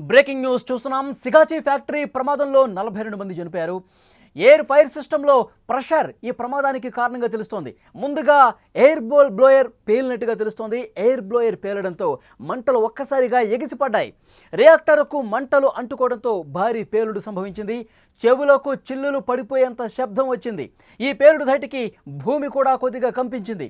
Breaking news చూస్తున్నాం. Sigachi factory ప్రమాదంలో 42 మంది చనిపోయారు. ఎయిర్ ఫైర్ సిస్టంలో ప్రెషర్ ఈ ప్రమాదానికి కారణంగా తెలుస్తోంది. ముందుగా ఎయిర్ బ్లోయర్ పేలినట్టుగా తెలుస్తోంది. ఎయిర్ బ్లోయర్ పేలడంతో మంటలు ఒక్కసారిగా ఎగిసిపడ్డాయి. రియాక్టర్కు మంటలు అంటుకోవడంతో భారీ పేలుడు సంభవించింది. చెవులకు చిల్లులు పడిపోయేంత శబ్దం వచ్చింది. ఈ పేలుడు ధాటికి భూమి కూడా కొద్దిగా కంపించింది.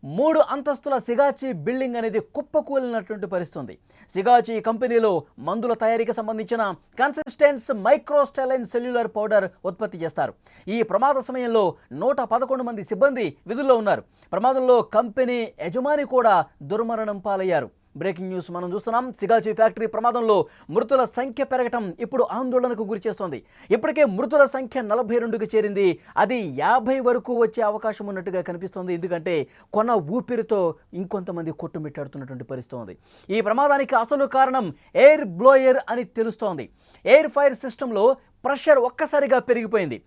3 అంతస్తుల సిగాచి బిల్డింగ్ అనేది కుప్పకూలినటువంటి పరిస్థితుంది. సిగాచి కంపెనీలో మందుల తయారీకి సంబంధించిన కన్సిస్టెన్స్ మైక్రోస్టెలైన్ సెల్యులర్ పౌడర్ ఉత్పత్తి చేస్తారు. ఈ ప్రమాద సమయంలో 111 మంది సిబ్బంది విధుల్లో ఉన్నారు. ప్రమాదంలో కంపెనీ యజమాని కూడా దుర్మరణం పాలయ్యారు. బ్రేకింగ్ న్యూస్ మనం చూస్తున్నాం. సిగాచి ఫ్యాక్టరీ ప్రమాదంలో మృతుల సంఖ్య పెరగటం ఇప్పుడు ఆందోళనకు గురిచేస్తోంది. ఇప్పటికే మృతుల సంఖ్య 42కి చేరింది. అది 50 వరకు వచ్చే అవకాశం ఉన్నట్టుగా కనిపిస్తోంది. ఎందుకంటే కొన ఊపిరితో ఇంకొంతమంది కొట్టుమిట్టాడుతున్నటువంటి పరిస్థితి ఉంది. ఈ ప్రమాదానికి అసలు కారణం ఎయిర్ బ్లోయర్ అని తెలుస్తోంది. ఎయిర్ ఫైర్ సిస్టంలో ప్రెషర్ ఒక్కసారిగా పెరిగిపోయింది.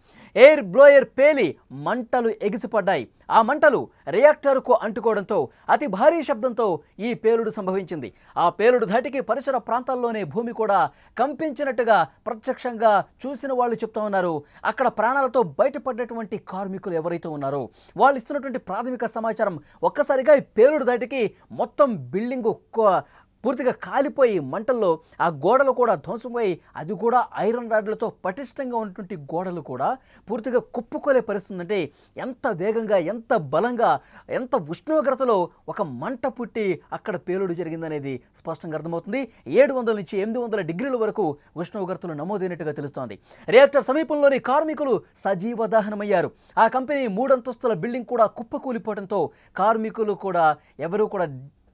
ఎయిర్ బ్లోయర్ పేలి మంటలు ఎగిసిపడ్డాయి. ఆ మంటలు రియాక్టర్కు అంటుకోవడంతో అతి భారీ శబ్దంతో ఈ పేలుడు సంభవించింది. ఆ పేలుడు ధాటికి పరిసర ప్రాంతాల్లోనే భూమి కూడా కంపించినట్టుగా ప్రత్యక్షంగా చూసిన వాళ్ళు చెప్తా ఉన్నారు. అక్కడ ప్రాణాలతో బయటపడ్డటువంటి కార్మికులు ఎవరైతే ఉన్నారో వాళ్ళు ఇస్తున్నటువంటి ప్రాథమిక సమాచారం ఒక్కసారిగా ఈ పేలుడు ధాటికి మొత్తం బిల్డింగు పూర్తిగా కాలిపోయి మంటల్లో ఆ గోడలు కూడా ధ్వంసపోయి, అది కూడా ఐరన్ రాడ్లతో పటిష్టంగా ఉన్నటువంటి గోడలు కూడా పూర్తిగా కుప్పుకోలే పరిస్థితి. అంటే ఎంత వేగంగా, ఎంత బలంగా, ఎంత ఉష్ణోగ్రతలో ఒక మంట పుట్టి అక్కడ పేలుడు జరిగిందనేది స్పష్టంగా అర్థమవుతుంది. 700 నుంచి 800 డిగ్రీల వరకు ఉష్ణోగ్రతలు నమోదైనట్టుగా తెలుస్తోంది. రియాక్టర్ సమీపంలోని కార్మికులు సజీవ దహనమయ్యారు. ఆ కంపెనీ 3 అంతస్తుల బిల్డింగ్ కూడా కుప్పకూలిపోవడంతో కార్మికులు కూడా ఎవరూ కూడా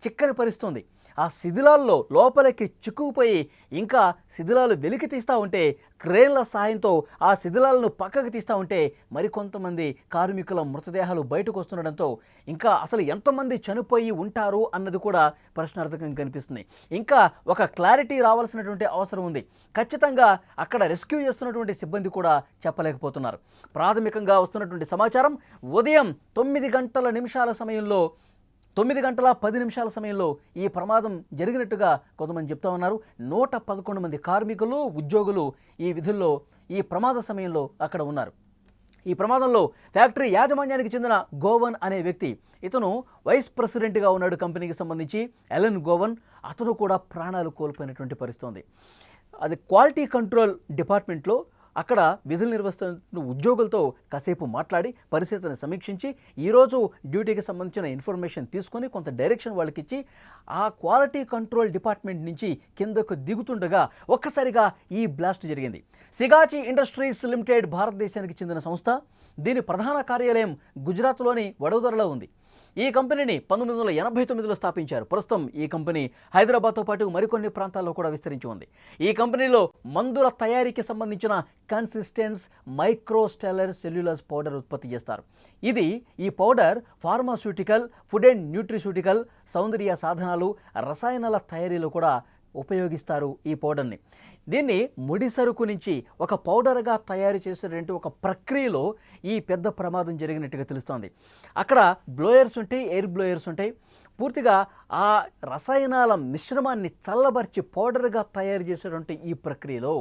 చిక్కని పరిస్థితుంది. ఆ శిథిలాల్లో లోపలికి చిక్కుకుపోయి ఇంకా శిథిలాలు వెలికి తీస్తూ ఉంటే, క్రేన్ల సాయంతో ఆ శిథిలాలను పక్కకు తీస్తూ ఉంటే మరికొంతమంది కార్మికుల మృతదేహాలు బయటకు వస్తుండడంతో ఇంకా అసలు ఎంతమంది చనిపోయి ఉంటారు అన్నది కూడా ప్రశ్నార్థకంగా కనిపిస్తుంది. ఇంకా ఒక క్లారిటీ రావాల్సినటువంటి అవసరం ఉంది. ఖచ్చితంగా అక్కడ రెస్క్యూ చేస్తున్నటువంటి సిబ్బంది కూడా చెప్పలేకపోతున్నారు. ప్రాథమికంగా వస్తున్నటువంటి సమాచారం ఉదయం 9 గంటల నిమిషాల సమయంలో 9 గంటల 10 నిమిషాల సమయంలో ఈ ప్రమాదం జరిగినట్టుగా కొంతమంది చెప్తా ఉన్నారు. 111 మంది కార్మికులు, ఉద్యోగులు ఈ విధుల్లో ఈ ప్రమాద సమయంలో అక్కడ ఉన్నారు. ఈ ప్రమాదంలో ఫ్యాక్టరీ యాజమాన్యానికి చెందిన గోవన్ అనే వ్యక్తి, ఇతను వైస్ ప్రెసిడెంట్గా ఉన్నాడు కంపెనీకి సంబంధించి, ఎలన్ గోవన్. అతను కూడా ప్రాణాలు కోల్పోయినటువంటి పరిస్థితి ఉంది. అది క్వాలిటీ కంట్రోల్ డిపార్ట్మెంట్లో అక్కడ విధులు నిర్వహిస్తున్న ఉద్యోగులతో కాసేపు మాట్లాడి పరిస్థితిని సమీక్షించి ఈరోజు డ్యూటీకి సంబంధించిన ఇన్ఫర్మేషన్ తీసుకొని కొంత డైరెక్షన్ వాళ్ళకి ఇచ్చి ఆ క్వాలిటీ కంట్రోల్ డిపార్ట్మెంట్ నుంచి కిందకు దిగుతుండగా ఒక్కసారిగా ఈ బ్లాస్ట్ జరిగింది. సిగాచి ఇండస్ట్రీస్ లిమిటెడ్ భారతదేశానికి చెందిన సంస్థ. దీని ప్రధాన కార్యాలయం గుజరాత్లోని వడోదరలో ఉంది. ఈ కంపెనీని 1989లో స్థాపించారు. ప్రస్తుతం ఈ కంపెనీ హైదరాబాద్తో పాటు మరికొన్ని ప్రాంతాల్లో కూడా విస్తరించి ఉంది. ఈ కంపెనీలో మందుల తయారీకి సంబంధించిన కన్సిస్టెన్స్ మైక్రోస్టెలర్ సెల్యులర్ పౌడర్ ఉత్పత్తి చేస్తారు. ఈ పౌడర్ ఫార్మాస్యూటికల్, ఫుడ్ అండ్ న్యూట్రిస్యూటికల్, సౌందర్య సాధనాలు, రసాయనాల తయారీలో కూడా ఉపయోగిస్తారు ఈ పౌడర్ని. దీన్ని ముడి సరుకు నుంచి ఒక పౌడర్గా తయారు చేసేటువంటి ఒక ప్రక్రియలో ఈ పెద్ద ప్రమాదం జరిగినట్టుగా తెలుస్తోంది. అక్కడ బ్లోయర్స్ ఉంటాయి, ఎయిర్ బ్లోయర్స్ ఉంటాయి. పూర్తిగా ఆ రసాయనాల మిశ్రమాన్ని చల్లబరిచి పౌడర్గా తయారు చేసేటువంటి ఈ ప్రక్రియలో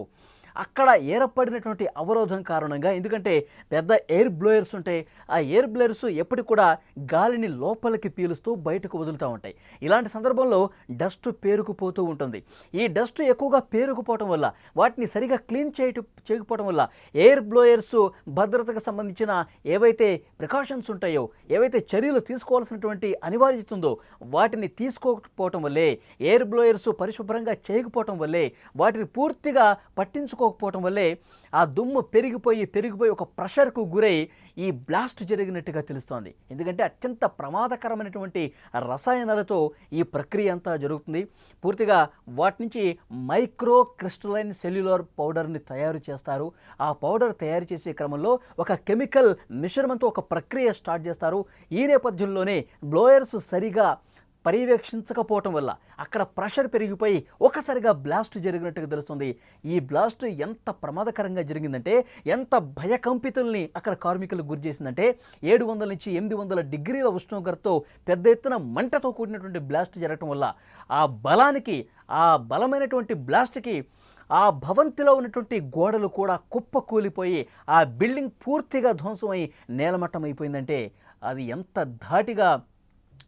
అక్కడ ఏర్పడినటువంటి అవరోధం కారణంగా, ఎందుకంటే పెద్ద ఎయిర్ బ్లోయర్స్ ఉంటాయి, ఆ ఎయిర్ బ్లోయర్స్ ఎప్పటికి కూడా గాలిని లోపలికి పీలుస్తూ బయటకు వదులుతూ ఉంటాయి. ఇలాంటి సందర్భంలో డస్ట్ పేరుకుపోతూ ఉంటుంది. ఈ డస్ట్ ఎక్కువగా పేరుకుపోవటం వల్ల, వాటిని సరిగా క్లీన్ చేయకపోవడం వల్ల ఎయిర్ బ్లోయర్స్ భద్రతకు సంబంధించిన ఏవైతే ప్రికాషన్స్ ఉంటాయో, ఏవైతే చర్యలు తీసుకోవాల్సినటువంటి అనివార్యత ఉందో వాటిని తీసుకోకపోవటం వల్లే, ఎయిర్ బ్లోయర్స్ పరిశుభ్రంగా చేయకపోవటం వల్లే, వాటిని పూర్తిగా పట్టించుకోకపోవటం వల్లే ఆ దుమ్ము పెరిగిపోయి ఒక ప్రెషర్కు గురై ఈ బ్లాస్ట్ జరిగినట్టుగా తెలుస్తోంది. ఎందుకంటే అత్యంత ప్రమాదకరమైనటువంటి రసాయనాలతో ఈ ప్రక్రియ అంతా జరుగుతుంది. పూర్తిగా వాటి నుంచి మైక్రో క్రిస్టలైన్ సెల్యులర్ పౌడర్ని తయారు చేస్తారు. ఆ పౌడర్ తయారు చేసే క్రమంలో ఒక కెమికల్ మిశ్రమంతో ఒక ప్రక్రియ స్టార్ట్ చేస్తారు. ఈ నేపథ్యంలోనే బ్లోయర్స్ సరిగా పర్యవేక్షించకపోవటం వల్ల అక్కడ ప్రెషర్ పెరిగిపోయి ఒకసారిగా బ్లాస్ట్ జరిగినట్టుగా తెలుస్తుంది. ఈ బ్లాస్ట్ ఎంత ప్రమాదకరంగా జరిగిందంటే, ఎంత భయకంపితుల్ని అక్కడ కార్మికులు గురి చేసిందంటే 700 నుంచి 800 డిగ్రీల ఉష్ణోగ్రతతో పెద్ద ఎత్తున మంటతో కూడినటువంటి బ్లాస్ట్ జరగటం వల్ల ఆ బలానికి, ఆ బలమైనటువంటి బ్లాస్ట్కి ఆ భవంతిలో ఉన్నటువంటి గోడలు కూడా కుప్పకూలిపోయి ఆ బిల్డింగ్ పూర్తిగా ధ్వంసమై నేలమట్టం అయిపోయిందంటే అది ఎంత ధాటిగా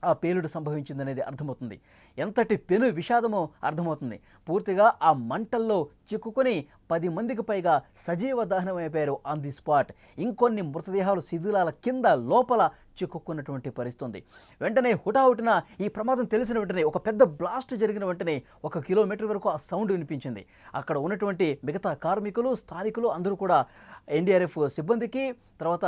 ఆ పేలుడు సంభవించిందనేది అర్థమవుతుంది. ఎంతటి పెను విషాదమో అర్థమవుతుంది. పూర్తిగా ఆ మంటల్లో చిక్కుకొని 10 మందికి పైగా సజీవ దహనమైపోయారు ఆన్ ది స్పాట్. ఇంకొన్ని మృతదేహాలు శిథిలాల కింద లోపల చిక్కుకున్నటువంటి పరిస్థితి. వెంటనే హుటాహుటిన ఈ ప్రమాదం తెలిసిన వెంటనే, ఒక పెద్ద బ్లాస్ట్ జరిగిన వెంటనే 1 కిలోమీటర్ వరకు ఆ సౌండ్ వినిపించింది. అక్కడ ఉన్నటువంటి మిగతా కార్మికులు, స్థానికులు అందరూ కూడా ఎన్డీఆర్ఎఫ్ సిబ్బందికి, తర్వాత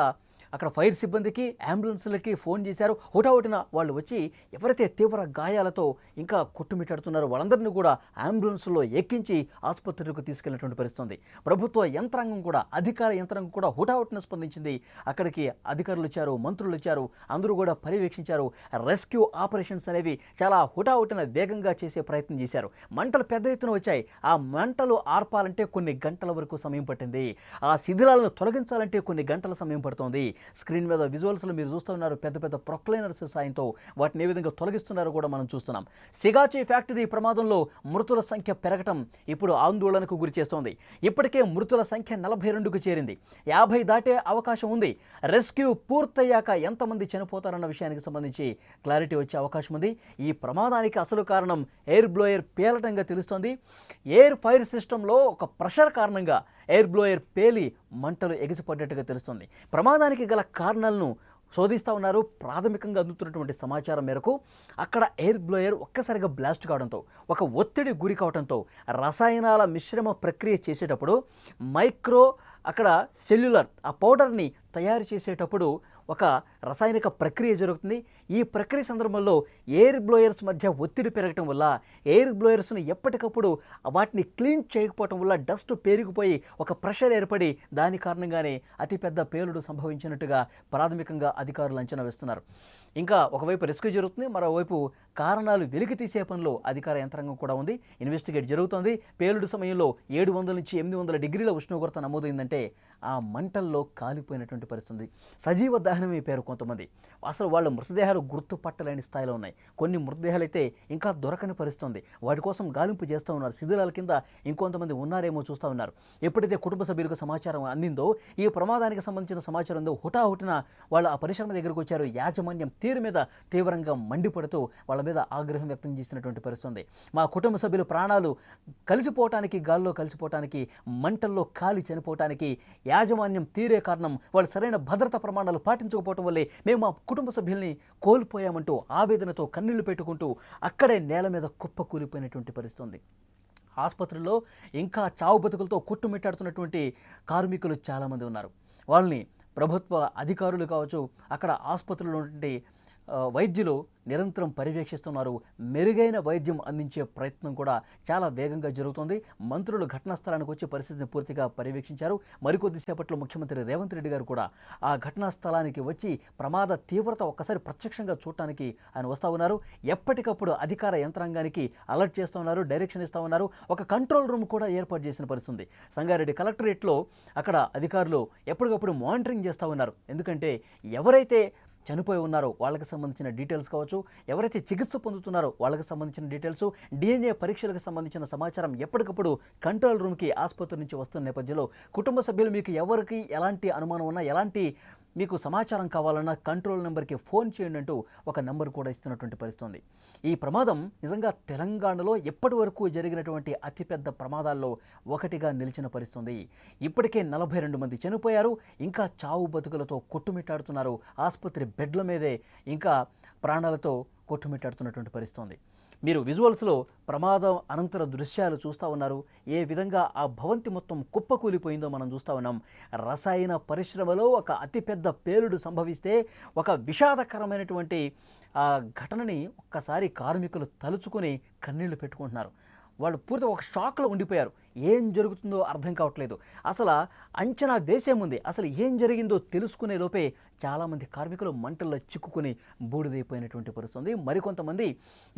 అక్కడ ఫైర్ సిబ్బందికి, అంబులెన్స్లకి ఫోన్ చేశారు. హుటాహుటిన వాళ్ళు వచ్చి ఎవరైతే తీవ్ర గాయాలతో ఇంకా కొట్టుమిట్టాడుతున్నారో వాళ్ళందరినీ కూడా అంబులెన్స్లో ఎక్కించి ఆసుపత్రికి తీసుకెళ్లినటువంటి పరిస్థితి. ప్రభుత్వ యంత్రాంగం కూడా, అధికార యంత్రాంగం కూడా హుటాహుటిన స్పందించింది. అక్కడికి అధికారులు వచ్చారు, మంత్రులు వచ్చారు, అందరూ కూడా పర్యవేక్షించారు. రెస్క్యూ ఆపరేషన్స్ అనేవి చాలా హుటాహుటిన వేగంగా చేసే ప్రయత్నం చేశారు. మంటలు పెద్ద ఎత్తున వచ్చాయి. ఆ మంటలు ఆర్పాలంటే కొన్ని గంటల వరకు సమయం పట్టింది. ఆ శిథిలాలను తొలగించాలంటే కొన్ని గంటల సమయం పడుతోంది. స్క్రీన్ మీద విజువల్స్లో మీరు చూస్తూ ఉన్నారు. పెద్ద పెద్ద ప్రొక్లైనర్స్ సాయంతో వాటిని ఏ విధంగా తొలగిస్తున్నారో కూడా మనం చూస్తున్నాం. సిగాచి ఫ్యాక్టరీ ప్రమాదంలో మృతుల సంఖ్య పెరగటం ఇప్పుడు ఆందోళనకు గురి చేస్తోంది. ఇప్పటికే మృతుల సంఖ్య 42కు చేరింది. 50 దాటే అవకాశం ఉంది. రెస్క్యూ పూర్తయ్యాక ఎంతమంది చనిపోతారన్న విషయానికి సంబంధించి క్లారిటీ వచ్చే అవకాశం ఉంది. ఈ ప్రమాదానికి అసలు కారణం ఎయిర్ బ్లోయర్ పేలటంగా తెలుస్తోంది. ఎయిర్ ఫైర్ సిస్టంలో ఒక ప్రెషర్ కారణంగా ఎయిర్ బ్లోయర్ పేలి మంటలు ఎగిసిపడ్డట్టుగా తెలుస్తుంది. ప్రమాదానికి గల కారణాలను శోధిస్తూ ఉన్నారు. ప్రాథమికంగా అందుతున్నటువంటి సమాచారం మేరకు అక్కడ ఎయిర్ బ్లోయర్ ఒక్కసారిగా బ్లాస్ట్ కావడంతో, ఒక ఒత్తిడి గురి కావడంతో రసాయనాల మిశ్రమ ప్రక్రియ చేసేటప్పుడు మైక్రో అక్కడ సెల్యులర్ ఆ పౌడర్ని తయారు చేసేటప్పుడు ఒక రసాయనిక ప్రక్రియ జరుగుతుంది. ఈ ప్రక్రియ సందర్భంలో ఎయిర్ బ్లోయర్స్ మధ్య ఒత్తిడి పెరగటం వల్ల, ఎయిర్ బ్లోయర్స్ని ఎప్పటికప్పుడు వాటిని క్లీన్ చేయకపోవటం వల్ల డస్ట్ పేరుకుపోయి ఒక ప్రెషర్ ఏర్పడి దాని కారణంగానే అతిపెద్ద పేలుడు సంభవించినట్టుగా ప్రాథమికంగా అధికారులు అంచనా వేస్తున్నారు. ఇంకా ఒకవైపు రెస్క్యూ జరుగుతుంది, మరోవైపు కారణాలు వెలికి తీసే పనిలో అధికార యంత్రాంగం కూడా ఉంది. ఇన్వెస్టిగేట్ జరుగుతోంది. పేలుడు సమయంలో 700 నుంచి 800 డిగ్రీల ఉష్ణోగ్రత నమోదైందంటే ఆ మంటల్లో కాలిపోయినటువంటి పరిస్థితి. సజీవ దహనమైపోయారు కొంతమంది. అసలు వాళ్ళ మృతదేహాలు గుర్తుపట్టలేని స్థాయిలో ఉన్నాయి. కొన్ని మృతదేహాలు అయితే ఇంకా దొరకని పరిస్థితి. వాటి కోసం గాలింపు చేస్తూ ఉన్నారు. శిథిలాల కింద ఇంకొంతమంది ఉన్నారేమో చూస్తూ ఉన్నారు. ఎప్పుడైతే కుటుంబ సభ్యులకు సమాచారం అందిందో, ఈ ప్రమాదానికి సంబంధించిన సమాచారం ఉందో, హుటాహుటిన వాళ్ళు ఆ పరిశ్రమ దగ్గరకు వచ్చారు. యాజమాన్యం తీరు మీద తీవ్రంగా మండిపడుతూ వాళ్ళ మీద ఆగ్రహం వ్యక్తం చేసినటువంటి పరిస్థితి. మా కుటుంబ సభ్యులు ప్రాణాలు కలిసిపోవటానికి, గాల్లో కలిసిపోవటానికి, మంటల్లో కాలి చనిపోవటానికి యాజమాన్యం తీరే కారణం. వాళ్ళు సరైన భద్రతా ప్రమాణాలు పాటించకపోవటం వల్లే మేము మా కుటుంబ సభ్యుల్ని కోల్పోయామంటూ ఆవేదనతో కన్నీళ్లు పెట్టుకుంటూ అక్కడే నేల మీద కుప్పకూలిపోయినటువంటి పరిస్థితి. ఆసుపత్రుల్లో ఇంకా చావు బతుకులతో కొట్టుమిట్టాడుతున్నటువంటి కార్మికులు చాలామంది ఉన్నారు. వాళ్ళని ప్రభుత్వ అధికారులు కావచ్చు, అక్కడ ఆసుపత్రుల్లో ఉన్నటువంటి వైద్యులు నిరంతరం పర్యవేక్షిస్తున్నారు. మెరుగైన వైద్యం అందించే ప్రయత్నం కూడా చాలా వేగంగా జరుగుతుంది. మంత్రులు ఘటనా స్థలానికి వచ్చి పరిస్థితిని పూర్తిగా పర్యవేక్షించారు. మరికొద్దిసేపట్లో ముఖ్యమంత్రి రేవంత్ రెడ్డి గారు కూడా ఆ ఘటనా స్థలానికి వచ్చి ప్రమాద తీవ్రత ఒక్కసారి ప్రత్యక్షంగా చూడటానికి ఆయన వస్తూ ఉన్నారు. ఎప్పటికప్పుడు అధికార యంత్రాంగానికి అలర్ట్ చేస్తూ ఉన్నారు, డైరెక్షన్ ఇస్తూ ఉన్నారు. ఒక కంట్రోల్ రూమ్ కూడా ఏర్పాటు చేసిన పరిస్థితి. సంగారెడ్డి కలెక్టరేట్లో అక్కడ అధికారులు ఎప్పటికప్పుడు మానిటరింగ్ చేస్తూ ఉన్నారు. ఎందుకంటే ఎవరైతే చనిపోయి ఉన్నారో వాళ్ళకి సంబంధించిన డీటెయిల్స్ కావచ్చు, ఎవరైతే చికిత్స పొందుతున్నారో వాళ్ళకి సంబంధించిన డీటెయిల్స్, DNA పరీక్షలకు సంబంధించిన సమాచారం ఎప్పటికప్పుడు కంట్రోల్ రూమ్కి ఆసుపత్రి నుంచి వస్తున్న నేపథ్యంలో కుటుంబ సభ్యులు మీకు ఎవరికి ఎలాంటి అనుమానం ఉన్నా, ఎలాంటి మీకు సమాచారం కావాలన్నా కంట్రోల్ నెంబర్కి ఫోన్ చేయండి అంటూ ఒక నెంబర్ కూడా ఇస్తున్నటువంటి పరిస్థితి. ఈ ప్రమాదం నిజంగా తెలంగాణలో ఎప్పటి వరకు జరిగినటువంటి అతిపెద్ద ప్రమాదాల్లో ఒకటిగా నిలిచిన పరిస్థితి. ఇప్పటికే 42 మంది చనిపోయారు. ఇంకా చావు బతుకులతో కొట్టుమిట్టాడుతున్నారు. ఆసుపత్రి బెడ్ల మీదే ఇంకా ప్రాణాలతో కొట్టుమిట్టాడుతున్నటువంటి పరిస్థితి. మీరు విజువల్స్లో ప్రమాదం అనంతర దృశ్యాలు చూస్తూ ఉన్నారు. ఏ విధంగా ఆ భవంతి మొత్తం కుప్పకూలిపోయిందో మనం చూస్తూ ఉన్నాం. రసాయన పరిశ్రమలో ఒక అతిపెద్ద పేలుడు సంభవిస్తే ఒక విషాదకరమైనటువంటి ఆ ఘటనని ఒక్కసారి కార్మికులు తలుచుకొని కన్నీళ్లు పెట్టుకుంటున్నారు. వాళ్ళు పూర్తిగా ఒక షాక్లో ఉండిపోయారు. ఏం జరుగుతుందో అర్థం కావట్లేదు. అసలు అంచనా వేసే ముందే అసలు ఏం జరిగిందో తెలుసుకునే లోపే చాలామంది కార్మికులు మంటల్లో చిక్కుకుని బూడిదైపోయినటువంటి పరిస్థితి ఉంది. మరికొంతమంది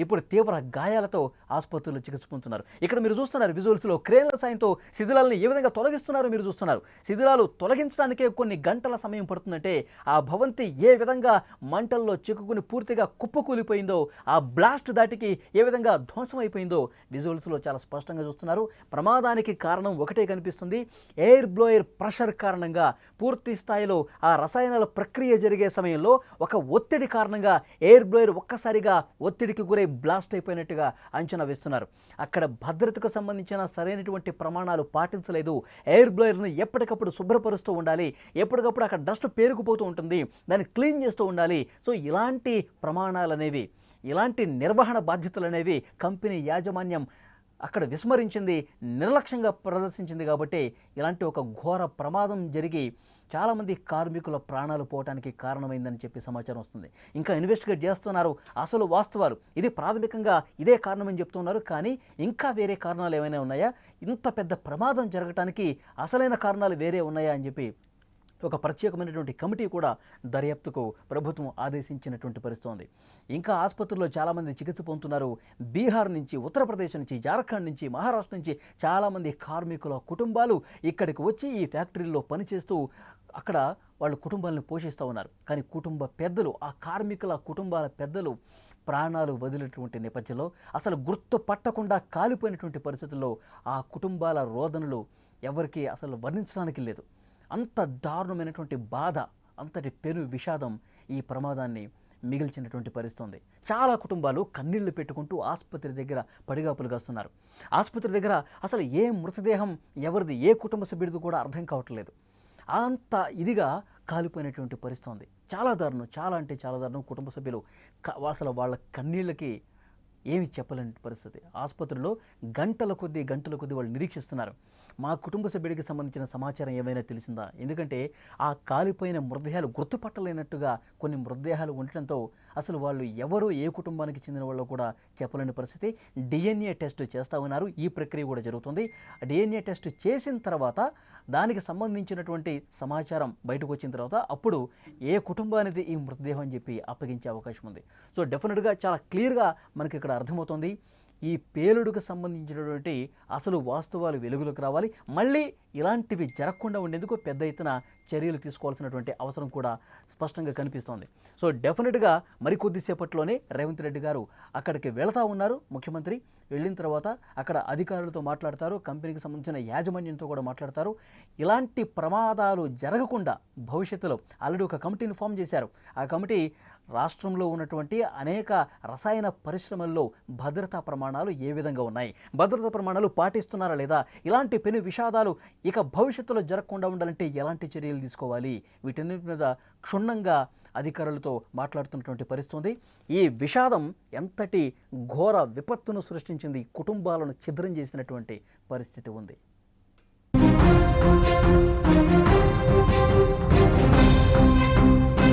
ఇప్పుడు తీవ్ర గాయాలతో ఆసుపత్రుల్లో చికిత్స పొందుతున్నారు. ఇక్కడ మీరు చూస్తున్నారు విజువల్స్లో క్రేన్ల సాయంతో శిథిలాలను ఏ విధంగా తొలగిస్తున్నారో మీరు చూస్తున్నారు. శిథిలాలు తొలగించడానికే కొన్ని గంటల సమయం పడుతుందంటే ఆ భవంతి ఏ విధంగా మంటల్లో చిక్కుకుని పూర్తిగా కుప్పకూలిపోయిందో, ఆ బ్లాస్ట్ దాటికి ఏ విధంగా ధ్వంసం అయిపోయిందో విజువల్స్లో చాలా స్పష్టంగా చూస్తున్నారు. ప్రమాదానికి కారణం ఒకటే కనిపిస్తుంది. ఎయిర్ బ్లోయర్ ప్రెషర్ కారణంగా పూర్తి స్థాయిలో ఆ రసాయనాల ప్రక్రియ జరిగే సమయంలో ఒక ఒత్తిడి కారణంగా ఎయిర్ బ్లోయర్ ఒక్కసారిగా ఒత్తిడికి గురై బ్లాస్ట్ అయిపోయినట్టుగా అంచనా వేస్తున్నారు. అక్కడ భద్రతకు సంబంధించిన సరైనటువంటి ప్రమాణాలు పాటించలేదు. ఎయిర్ బ్లోయర్ని ఎప్పటికప్పుడు శుభ్రపరుస్తూ ఉండాలి, ఎప్పటికప్పుడు అక్కడ డస్ట్ పేరుకుపోతూ ఉంటుంది, దాన్ని క్లీన్ చేస్తూ ఉండాలి. సో ఇలాంటి ప్రమాణాలు అనేవి, ఇలాంటి నిర్వహణ బాధ్యతలు అనేవి కంపెనీ యాజమాన్యం అక్కడ విస్మరించింది, నిర్లక్ష్యంగా ప్రదర్శించింది. కాబట్టి ఇలాంటి ఒక ఘోర ప్రమాదం జరిగి చాలామంది కార్మికుల ప్రాణాలు పోవటానికి కారణమైందని చెప్పి సమాచారం వస్తుంది. ఇంకా ఇన్వెస్టిగేట్ చేస్తున్నారు. అసలు వాస్తవాలు ఇది ప్రాథమికంగా ఇదే కారణమని చెప్తున్నారు. కానీ ఇంకా వేరే కారణాలు ఏమైనా ఉన్నాయా, ఇంత పెద్ద ప్రమాదం జరగటానికి అసలైన కారణాలు వేరే ఉన్నాయా అని చెప్పి ఒక ప్రత్యేకమైనటువంటి కమిటీ కూడా దర్యాప్తుకు ప్రభుత్వం ఆదేశించినటువంటి పరిస్థితి ఉంది. ఇంకా ఆసుపత్రుల్లో చాలామంది చికిత్స పొందుతున్నారు. బీహార్ నుంచి, ఉత్తరప్రదేశ్ నుంచి, జార్ఖండ్ నుంచి, మహారాష్ట్ర నుంచి చాలామంది కార్మికుల కుటుంబాలు ఇక్కడికి వచ్చి ఈ ఫ్యాక్టరీల్లో పనిచేస్తూ అక్కడ వాళ్ళ కుటుంబాలను పోషిస్తూ ఉన్నారు. కానీ కుటుంబ పెద్దలు, ఆ కార్మికుల కుటుంబాల పెద్దలు ప్రాణాలు వదిలేటువంటి నేపథ్యంలో అసలు గుర్తు పట్టకుండా కాలిపోయినటువంటి పరిస్థితుల్లో ఆ కుటుంబాల రోదనలు ఎవరికి అసలు వర్ణించడానికి లేదు. అంత దారుణమైనటువంటి బాధ, అంతటి పెను విషాదం ఈ ప్రమాదాన్ని మిగిల్చినటువంటి పరిస్థితి ఉంది. చాలా కుటుంబాలు కన్నీళ్లు పెట్టుకుంటూ ఆసుపత్రి దగ్గర పడిగాపులు కాస్తున్నారు. ఆసుపత్రి దగ్గర అసలు ఏ మృతదేహం ఎవరిది, ఏ కుటుంబ సభ్యుడిది కూడా అర్థం కావట్లేదు. అంత ఇదిగా కాలిపోయినటువంటి పరిస్థితి ఉంది. చాలా దారుణం, చాలా అంటే చాలా దారుణం. కుటుంబ సభ్యులు అసలు వాళ్ళ కన్నీళ్ళకి ఏమి చెప్పలేని పరిస్థితి. ఆసుపత్రిలో గంటల కొద్దీ వాళ్ళు నిరీక్షిస్తున్నారు. మా కుటుంబ సభ్యుడికి సంబంధించిన సమాచారం ఏమైనా తెలిసిందా? ఎందుకంటే ఆ కాలిపోయిన మృతదేహాలు గుర్తుపట్టలేనట్టుగా కొన్ని మృతదేహాలు ఉండటంతో అసలు వాళ్ళు ఎవరు, ఏ కుటుంబానికి చెందిన వాళ్ళు కూడా చెప్పలేని పరిస్థితి. డిఎన్ఏ టెస్ట్ చేస్తూ ఉన్నారు. ఈ ప్రక్రియ కూడా జరుగుతుంది. డిఎన్ఏ టెస్ట్ చేసిన తర్వాత దానికి సంబంధించినటువంటి సమాచారం బయటకు వచ్చిన తర్వాత అప్పుడు ఏ కుటుంబానిది ఈ మృతదేహం అని చెప్పి అప్పగించే అవకాశం ఉంది. సో డెఫినెట్గా చాలా క్లియర్గా మనకి ఇక్కడ అర్థమవుతుంది. ఈ పేలుడుకు సంబంధించినటువంటి అసలు వాస్తవాలు వెలుగులోకి రావాలి. మళ్ళీ ఇలాంటివి జరగకుండా ఉండేందుకు పెద్ద ఎత్తున చర్యలు తీసుకోవాల్సినటువంటి అవసరం కూడా స్పష్టంగా కనిపిస్తోంది. సో డెఫినెట్గా మరికొద్దిసేపట్లోనే రేవంత్ రెడ్డి గారు అక్కడికి వెళతా ఉన్నారు. ముఖ్యమంత్రి వెళ్ళిన తర్వాత అక్కడ అధికారులతో మాట్లాడతారు, కంపెనీకి సంబంధించిన యాజమాన్యంతో కూడా మాట్లాడతారు. ఇలాంటి ప్రమాదాలు జరగకుండా భవిష్యత్తులో ఆల్రెడీ ఒక కమిటీని ఫామ్ చేశారు. ఆ కమిటీ రాష్ట్రంలో ఉన్నటువంటి అనేక రసాయన పరిశ్రమల్లో భద్రతా ప్రమాణాలు ఏ విధంగా ఉన్నాయి, భద్రతా ప్రమాణాలు పాటిస్తున్నారా లేదా, ఇలాంటి పెను విషాదాలు ఇక భవిష్యత్తులో జరగకుండా ఉండాలంటే ఎలాంటి చర్యలు తీసుకోవాలి, వీటన్నిటి మీద క్షుణ్ణంగా అధికారులతో మాట్లాడుతున్నటువంటి పరిస్థితి. ఈ విషాదం ఎంతటి ఘోర విపత్తును సృష్టించింది, కుటుంబాలను ఛిద్రం చేసినటువంటి పరిస్థితి ఉంది.